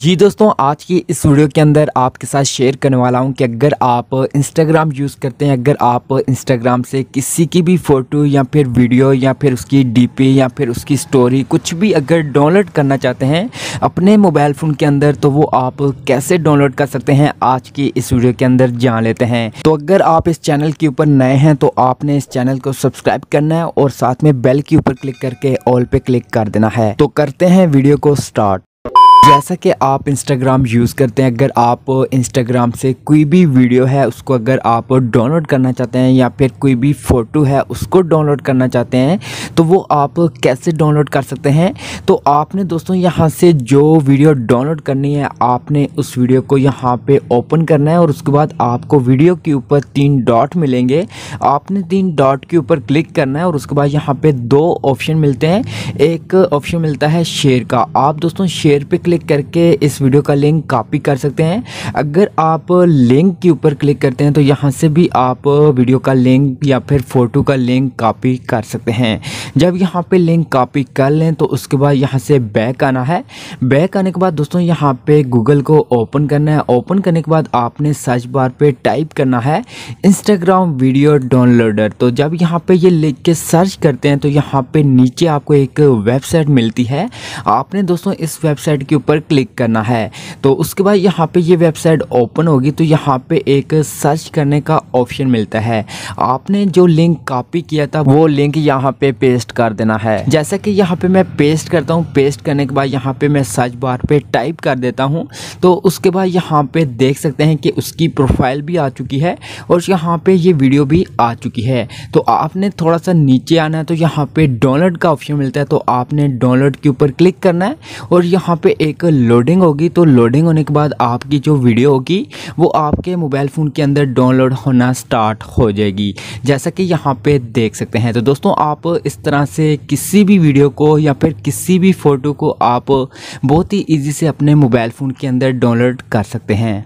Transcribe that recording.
जी दोस्तों, आज की इस वीडियो के अंदर आपके साथ शेयर करने वाला हूं कि अगर आप इंस्टाग्राम यूज़ करते हैं, अगर आप इंस्टाग्राम से किसी की भी फ़ोटो या फिर वीडियो या फिर उसकी डीपी या फिर उसकी स्टोरी कुछ भी अगर डाउनलोड करना चाहते हैं अपने मोबाइल फ़ोन के अंदर, तो वो आप कैसे डाउनलोड कर सकते हैं आज की इस वीडियो के अंदर जान लेते हैं। तो अगर आप इस चैनल के ऊपर नए हैं तो आपने इस चैनल को सब्सक्राइब करना है और साथ में बेल के ऊपर क्लिक करके ऑल पे क्लिक कर देना है। तो करते हैं वीडियो को स्टार्ट। जैसा कि आप इंस्टाग्राम यूज़ करते हैं, अगर आप इंस्टाग्राम से कोई भी वीडियो है उसको अगर आप डाउनलोड करना चाहते हैं या फिर कोई भी फ़ोटो है उसको डाउनलोड करना चाहते हैं तो वो आप कैसे डाउनलोड कर सकते हैं। तो आपने दोस्तों यहाँ से जो वीडियो डाउनलोड करनी है आपने उस वीडियो को यहाँ पे ओपन करना है और उसके बाद आपको वीडियो के ऊपर 3 डॉट मिलेंगे। आपने 3 डॉट के ऊपर क्लिक करना है और उसके बाद यहाँ पे 2 ऑप्शन मिलते हैं। एक ऑप्शन मिलता है शेयर का। आप दोस्तों शेयर पे क्लिक करके इस वीडियो का लिंक कॉपी कर सकते हैं। अगर आप लिंक के ऊपर क्लिक करते हैं तो यहाँ से भी आप वीडियो का लिंक या फिर फ़ोटो का लिंक कॉपी कर सकते हैं। जब यहाँ पे लिंक कॉपी कर लें तो उसके बाद यहाँ से बैक आना है। बैक आने के बाद दोस्तों यहाँ पे गूगल को ओपन करना है। ओपन करने के बाद आपने सर्च बार पे टाइप करना है इंस्टाग्राम वीडियो डाउनलोडर। तो जब यहाँ पे ये लिख के सर्च करते हैं तो यहाँ पे नीचे आपको एक वेबसाइट मिलती है। आपने दोस्तों इस वेबसाइट के ऊपर क्लिक करना है। तो उसके बाद यहाँ पे ये वेबसाइट ओपन होगी तो यहाँ पे एक सर्च करने का ऑप्शन मिलता है। आपने जो लिंक कॉपी किया था वो लिंक यहाँ पे पेस्ट कर देना है। जैसा कि यहाँ पे मैं पेस्ट करता हूँ। पेस्ट करने के बाद यहाँ पे मैं सर्च बार पे टाइप कर देता हूँ। तो उसके बाद यहाँ पे देख सकते हैं कि उसकी प्रोफाइल भी आ चुकी है और यहाँ पे ये वीडियो भी आ चुकी है। तो आपने थोड़ा सा नीचे आना है तो यहाँ पे डाउनलोड का ऑप्शन मिलता है। तो आपने डाउनलोड के ऊपर क्लिक करना है और यहाँ पे एक लोडिंग होगी। तो लोडिंग होने के बाद आपकी जो वीडियो होगी वो आपके मोबाइल फ़ोन के अंदर डाउनलोड होना स्टार्ट हो जाएगी, जैसा कि यहाँ पे देख सकते हैं। तो दोस्तों आप इस तरह से किसी भी वीडियो को या फिर किसी भी फ़ोटो को आप बहुत ही ईजी से अपने मोबाइल फ़ोन के अंदर डाउनलोड कर सकते हैं।